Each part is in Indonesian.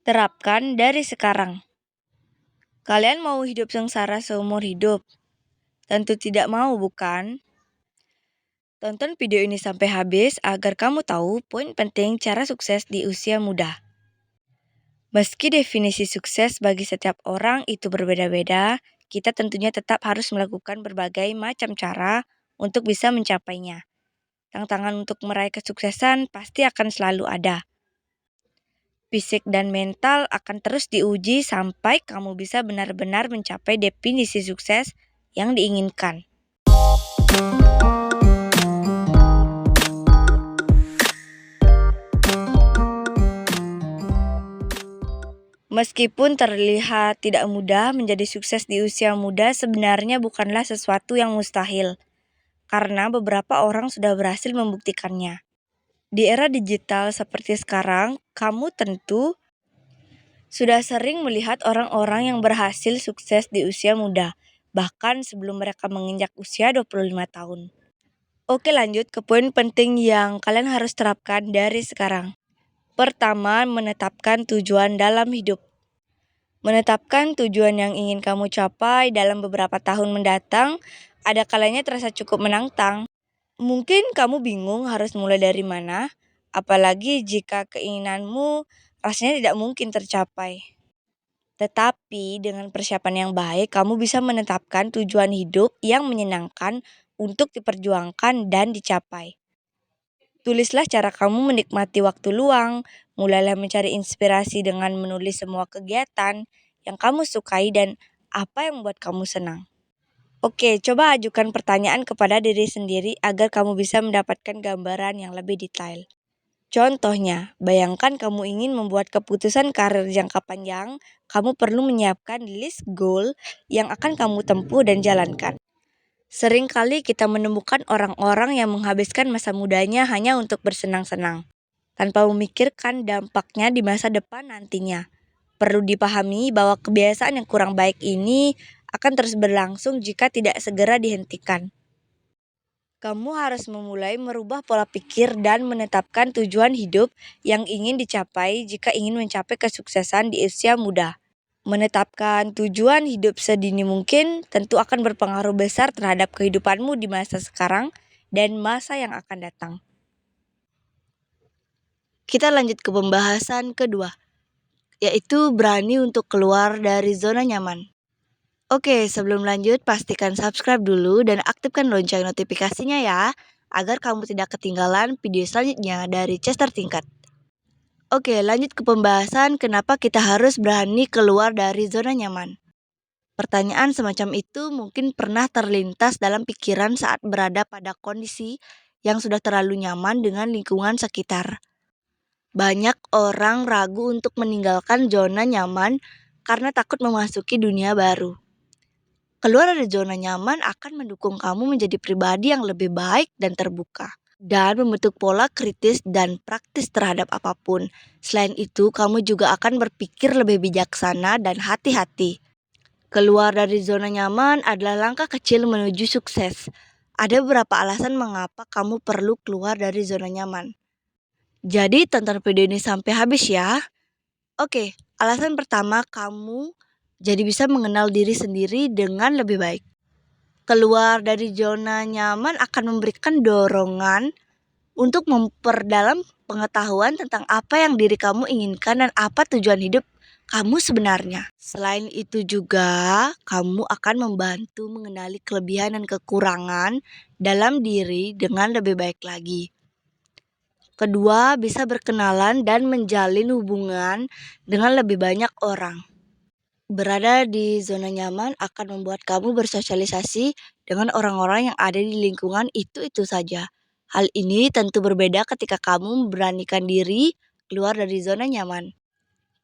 Terapkan dari sekarang. Kalian mau hidup sengsara seumur hidup? Tentu tidak mau, bukan? Tonton video ini sampai habis agar kamu tahu poin penting cara sukses di usia muda. Meski definisi sukses bagi setiap orang itu berbeda-beda, kita tentunya tetap harus melakukan berbagai macam cara untuk bisa mencapainya. Tantangan untuk meraih kesuksesan pasti akan selalu ada. Fisik dan mental akan terus diuji sampai kamu bisa benar-benar mencapai definisi sukses yang diinginkan. Meskipun terlihat tidak mudah, menjadi sukses di usia muda sebenarnya bukanlah sesuatu yang mustahil, karena beberapa orang sudah berhasil membuktikannya. Di era digital seperti sekarang, kamu tentu sudah sering melihat orang-orang yang berhasil sukses di usia muda, bahkan sebelum mereka menginjak usia 25 tahun. Oke, lanjut ke poin penting yang kalian harus terapkan dari sekarang. Pertama, menetapkan tujuan dalam hidup. Menetapkan tujuan yang ingin kamu capai dalam beberapa tahun mendatang, ada kalanya terasa cukup menantang. Mungkin kamu bingung harus mulai dari mana, apalagi jika keinginanmu rasanya tidak mungkin tercapai. Tetapi dengan persiapan yang baik, kamu bisa menetapkan tujuan hidup yang menyenangkan untuk diperjuangkan dan dicapai. Tulislah cara kamu menikmati waktu luang, mulailah mencari inspirasi dengan menulis semua kegiatan yang kamu sukai dan apa yang membuat kamu senang. Oke, coba ajukan pertanyaan kepada diri sendiri agar kamu bisa mendapatkan gambaran yang lebih detail. Contohnya, bayangkan kamu ingin membuat keputusan karir jangka panjang, kamu perlu menyiapkan list goal yang akan kamu tempuh dan jalankan. Seringkali kita menemukan orang-orang yang menghabiskan masa mudanya hanya untuk bersenang-senang, tanpa memikirkan dampaknya di masa depan nantinya. Perlu dipahami bahwa kebiasaan yang kurang baik ini akan terus berlangsung jika tidak segera dihentikan. Kamu harus memulai merubah pola pikir dan menetapkan tujuan hidup yang ingin dicapai jika ingin mencapai kesuksesan di usia muda. Menetapkan tujuan hidup sedini mungkin tentu akan berpengaruh besar terhadap kehidupanmu di masa sekarang dan masa yang akan datang. Kita lanjut ke pembahasan kedua, yaitu berani untuk keluar dari zona nyaman. Oke, sebelum lanjut pastikan subscribe dulu dan aktifkan lonceng notifikasinya ya, agar kamu tidak ketinggalan video selanjutnya dari Chester Tingkat. Oke, lanjut ke pembahasan kenapa kita harus berani keluar dari zona nyaman. Pertanyaan semacam itu mungkin pernah terlintas dalam pikiran saat berada pada kondisi yang sudah terlalu nyaman dengan lingkungan sekitar. Banyak orang ragu untuk meninggalkan zona nyaman karena takut memasuki dunia baru. Keluar dari zona nyaman akan mendukung kamu menjadi pribadi yang lebih baik dan terbuka, dan membentuk pola kritis dan praktis terhadap apapun. Selain itu, kamu juga akan berpikir lebih bijaksana dan hati-hati. Keluar dari zona nyaman adalah langkah kecil menuju sukses. Ada beberapa alasan mengapa kamu perlu keluar dari zona nyaman. Jadi tonton video ini sampai habis ya. Oke, alasan pertama, kamu jadi bisa mengenal diri sendiri dengan lebih baik. Keluar dari zona nyaman akan memberikan dorongan untuk memperdalam pengetahuan tentang apa yang diri kamu inginkan dan apa tujuan hidup kamu sebenarnya. Selain itu juga, kamu akan membantu mengenali kelebihan dan kekurangan dalam diri dengan lebih baik lagi. Kedua, bisa berkenalan dan menjalin hubungan dengan lebih banyak orang. Berada di zona nyaman akan membuat kamu bersosialisasi dengan orang-orang yang ada di lingkungan itu saja. Hal ini tentu berbeda ketika kamu memberanikan diri keluar dari zona nyaman.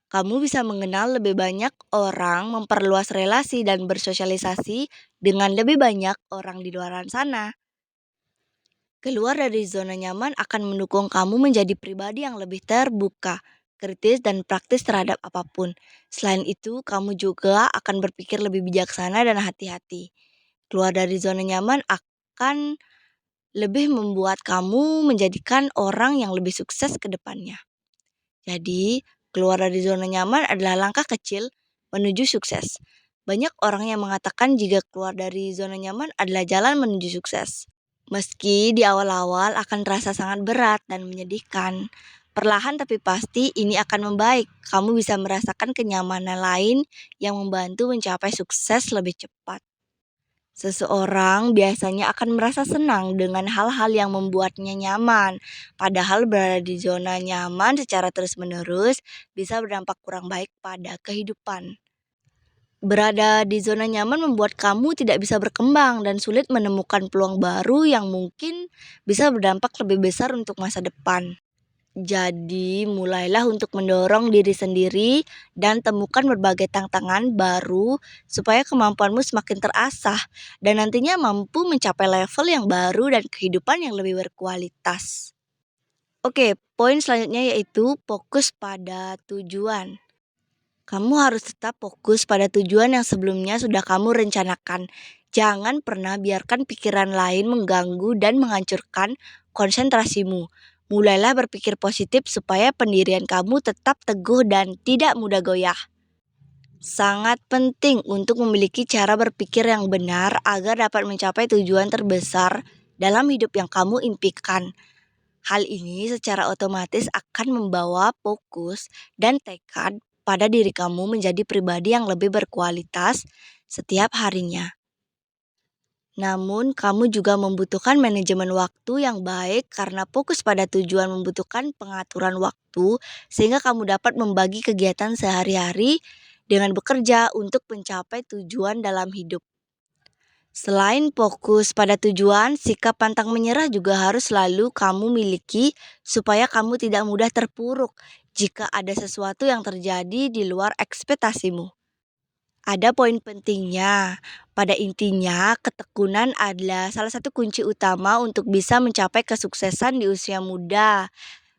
Kamu bisa mengenal lebih banyak orang, memperluas relasi dan bersosialisasi dengan lebih banyak orang di luar sana. Keluar dari zona nyaman akan mendukung kamu menjadi pribadi yang lebih terbuka, kritis, dan praktis terhadap apapun. Selain itu, kamu juga akan berpikir lebih bijaksana dan hati-hati. Keluar dari zona nyaman akan lebih membuat kamu menjadikan orang yang lebih sukses ke depannya. Jadi, keluar dari zona nyaman adalah langkah kecil menuju sukses. Banyak orang yang mengatakan jika keluar dari zona nyaman adalah jalan menuju sukses. Meski di awal-awal akan terasa sangat berat dan menyedihkan, perlahan tapi pasti ini akan membaik. Kamu bisa merasakan kenyamanan lain yang membantu mencapai sukses lebih cepat. Seseorang biasanya akan merasa senang dengan hal-hal yang membuatnya nyaman, padahal berada di zona nyaman secara terus-menerus bisa berdampak kurang baik pada kehidupan. Berada di zona nyaman membuat kamu tidak bisa berkembang dan sulit menemukan peluang baru yang mungkin bisa berdampak lebih besar untuk masa depan. Jadi, mulailah untuk mendorong diri sendiri dan temukan berbagai tantangan baru supaya kemampuanmu semakin terasah dan nantinya mampu mencapai level yang baru dan kehidupan yang lebih berkualitas. Oke, poin selanjutnya yaitu fokus pada tujuan. Kamu harus tetap fokus pada tujuan yang sebelumnya sudah kamu rencanakan. Jangan pernah biarkan pikiran lain mengganggu dan menghancurkan konsentrasimu. Mulailah berpikir positif supaya pendirian kamu tetap teguh dan tidak mudah goyah. Sangat penting untuk memiliki cara berpikir yang benar agar dapat mencapai tujuan terbesar dalam hidup yang kamu impikan. Hal ini secara otomatis akan membawa fokus dan tekad pada diri kamu menjadi pribadi yang lebih berkualitas setiap harinya. Namun, kamu juga membutuhkan manajemen waktu yang baik karena fokus pada tujuan membutuhkan pengaturan waktu sehingga kamu dapat membagi kegiatan sehari-hari dengan bekerja untuk mencapai tujuan dalam hidup. Selain fokus pada tujuan, sikap pantang menyerah juga harus selalu kamu miliki supaya kamu tidak mudah terpuruk jika ada sesuatu yang terjadi di luar ekspektasimu. Ada poin pentingnya. Pada intinya, ketekunan adalah salah satu kunci utama untuk bisa mencapai kesuksesan di usia muda.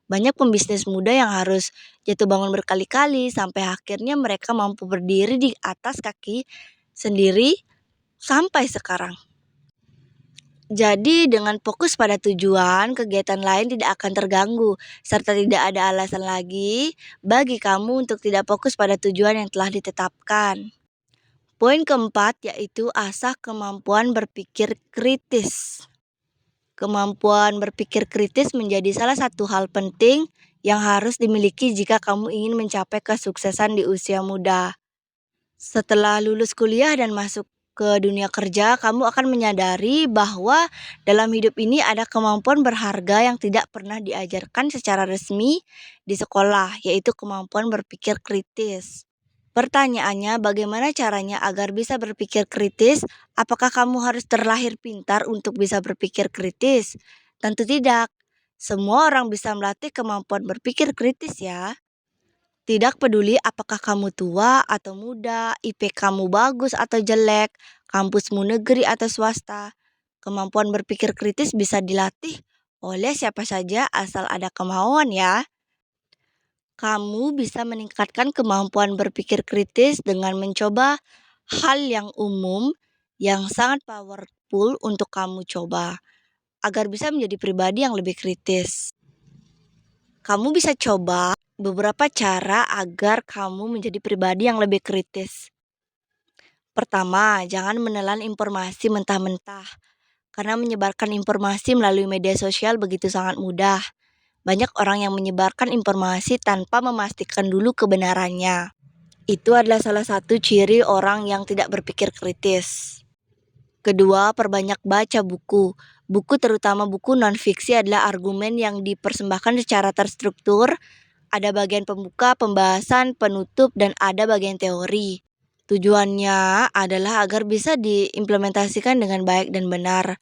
Banyak pembisnis muda yang harus jatuh bangun berkali-kali sampai akhirnya mereka mampu berdiri di atas kaki sendiri sampai sekarang. Jadi dengan fokus pada tujuan, kegiatan lain tidak akan terganggu, serta tidak ada alasan lagi bagi kamu untuk tidak fokus pada tujuan yang telah ditetapkan. Poin keempat yaitu asah kemampuan berpikir kritis. Kemampuan berpikir kritis menjadi salah satu hal penting yang harus dimiliki jika kamu ingin mencapai kesuksesan di usia muda. Setelah lulus kuliah dan masuk ke dunia kerja, kamu akan menyadari bahwa dalam hidup ini ada kemampuan berharga yang tidak pernah diajarkan secara resmi di sekolah, yaitu kemampuan berpikir kritis. Pertanyaannya, bagaimana caranya agar bisa berpikir kritis? Apakah kamu harus terlahir pintar untuk bisa berpikir kritis? Tentu tidak. Semua orang bisa melatih kemampuan berpikir kritis ya. Tidak peduli apakah kamu tua atau muda, IP kamu bagus atau jelek, kampusmu negeri atau swasta. Kemampuan berpikir kritis bisa dilatih oleh siapa saja asal ada kemauan ya. Kamu bisa meningkatkan kemampuan berpikir kritis dengan mencoba hal yang umum yang sangat powerful untuk kamu coba agar bisa menjadi pribadi yang lebih kritis. Kamu bisa coba beberapa cara agar kamu menjadi pribadi yang lebih kritis. Pertama, jangan menelan informasi mentah-mentah karena menyebarkan informasi melalui media sosial begitu sangat mudah. Banyak orang yang menyebarkan informasi tanpa memastikan dulu kebenarannya. Itu adalah salah satu ciri orang yang tidak berpikir kritis. Kedua, perbanyak baca buku. Buku terutama buku non-fiksi adalah argumen yang dipersembahkan secara terstruktur. Ada bagian pembuka, pembahasan, penutup, dan ada bagian teori. Tujuannya adalah agar bisa diimplementasikan dengan baik dan benar.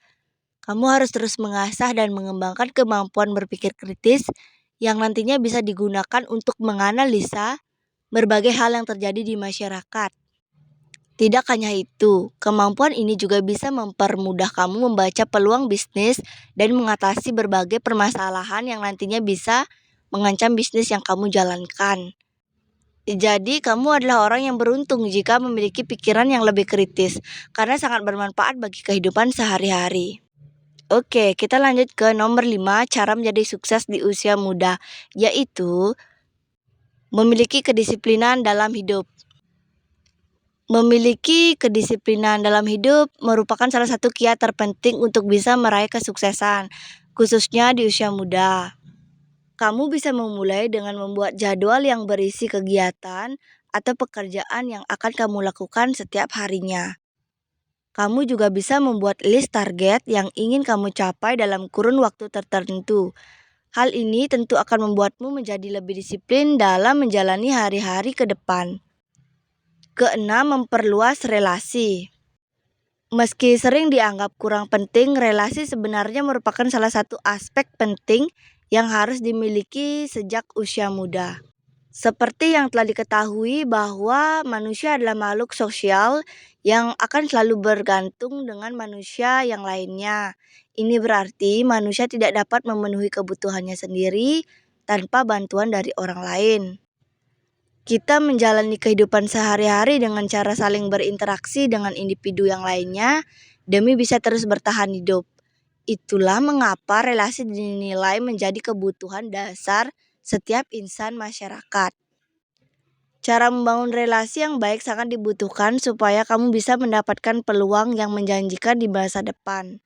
Kamu harus terus mengasah dan mengembangkan kemampuan berpikir kritis yang nantinya bisa digunakan untuk menganalisa berbagai hal yang terjadi di masyarakat. Tidak hanya itu, kemampuan ini juga bisa mempermudah kamu membaca peluang bisnis dan mengatasi berbagai permasalahan yang nantinya bisa mengancam bisnis yang kamu jalankan. Jadi, kamu adalah orang yang beruntung jika memiliki pikiran yang lebih kritis, karena sangat bermanfaat bagi kehidupan sehari-hari. Oke, kita lanjut ke nomor 5, cara menjadi sukses di usia muda, yaitu Memiliki kedisiplinan dalam hidup. Memiliki kedisiplinan dalam hidup merupakan salah satu kiat terpenting untuk bisa meraih kesuksesan, khususnya di usia muda. Kamu bisa memulai dengan membuat jadwal yang berisi kegiatan atau pekerjaan yang akan kamu lakukan setiap harinya. Kamu juga bisa membuat list target yang ingin kamu capai dalam kurun waktu tertentu. Hal ini tentu akan membuatmu menjadi lebih disiplin dalam menjalani hari-hari ke depan. Keenam, memperluas relasi. Meski sering dianggap kurang penting, relasi sebenarnya merupakan salah satu aspek penting yang harus dimiliki sejak usia muda. Seperti yang telah diketahui bahwa manusia adalah makhluk sosial yang akan selalu bergantung dengan manusia yang lainnya. Ini berarti manusia tidak dapat memenuhi kebutuhannya sendiri tanpa bantuan dari orang lain. Kita menjalani kehidupan sehari-hari dengan cara saling berinteraksi dengan individu yang lainnya demi bisa terus bertahan hidup. Itulah mengapa relasi dinilai menjadi kebutuhan dasar setiap insan masyarakat. Cara membangun relasi yang baik sangat dibutuhkan supaya kamu bisa mendapatkan peluang yang menjanjikan di masa depan.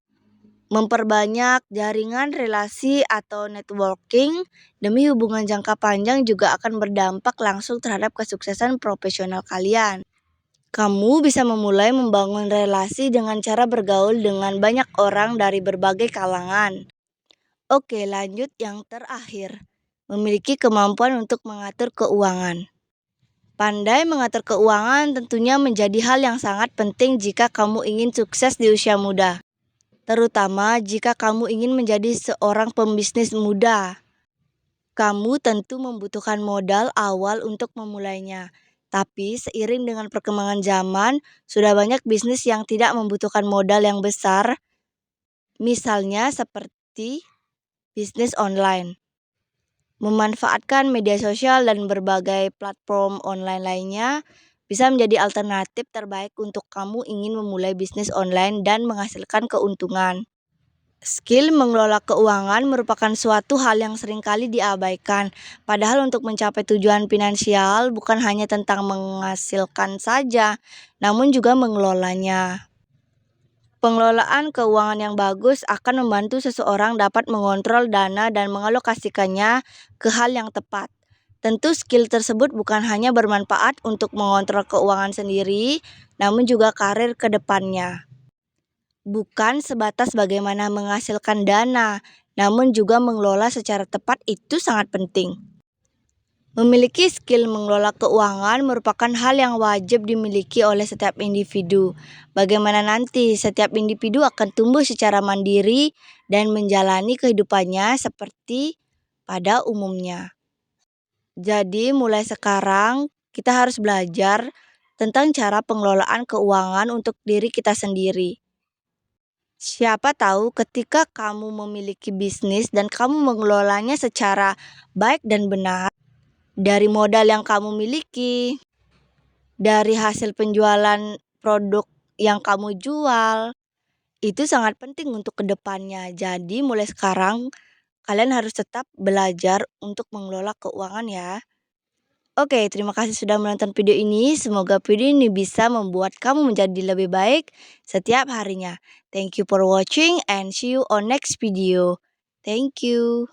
Memperbanyak jaringan relasi atau networking demi hubungan jangka panjang juga akan berdampak langsung terhadap kesuksesan profesional kalian. Kamu bisa memulai membangun relasi dengan cara bergaul dengan banyak orang dari berbagai kalangan. Oke, lanjut yang terakhir. Memiliki kemampuan untuk mengatur keuangan. Pandai mengatur keuangan tentunya menjadi hal yang sangat penting jika kamu ingin sukses di usia muda. Terutama jika kamu ingin menjadi seorang pembisnis muda. Kamu tentu membutuhkan modal awal untuk memulainya. Tapi seiring dengan perkembangan zaman, sudah banyak bisnis yang tidak membutuhkan modal yang besar. Misalnya seperti bisnis online. Memanfaatkan media sosial dan berbagai platform online lainnya bisa menjadi alternatif terbaik untuk kamu ingin memulai bisnis online dan menghasilkan keuntungan. Skill mengelola keuangan merupakan suatu hal yang seringkali diabaikan. Padahal untuk mencapai tujuan finansial bukan hanya tentang menghasilkan saja, namun juga mengelolanya. Pengelolaan keuangan yang bagus akan membantu seseorang dapat mengontrol dana dan mengalokasikannya ke hal yang tepat. Tentu skill tersebut bukan hanya bermanfaat untuk mengontrol keuangan sendiri, namun juga karir ke depannya. Bukan sebatas bagaimana menghasilkan dana, namun juga mengelola secara tepat itu sangat penting. Memiliki skill mengelola keuangan merupakan hal yang wajib dimiliki oleh setiap individu. Bagaimana nanti setiap individu akan tumbuh secara mandiri dan menjalani kehidupannya seperti pada umumnya. Jadi mulai sekarang kita harus belajar tentang cara pengelolaan keuangan untuk diri kita sendiri. Siapa tahu ketika kamu memiliki bisnis dan kamu mengelolanya secara baik dan benar, dari modal yang kamu miliki, dari hasil penjualan produk yang kamu jual, itu sangat penting untuk kedepannya. Jadi mulai sekarang kalian harus tetap belajar untuk mengelola keuangan ya. Oke, terima kasih sudah menonton video ini. Semoga video ini bisa membuat kamu menjadi lebih baik setiap harinya. Thank you for watching and see you on next video. Thank you.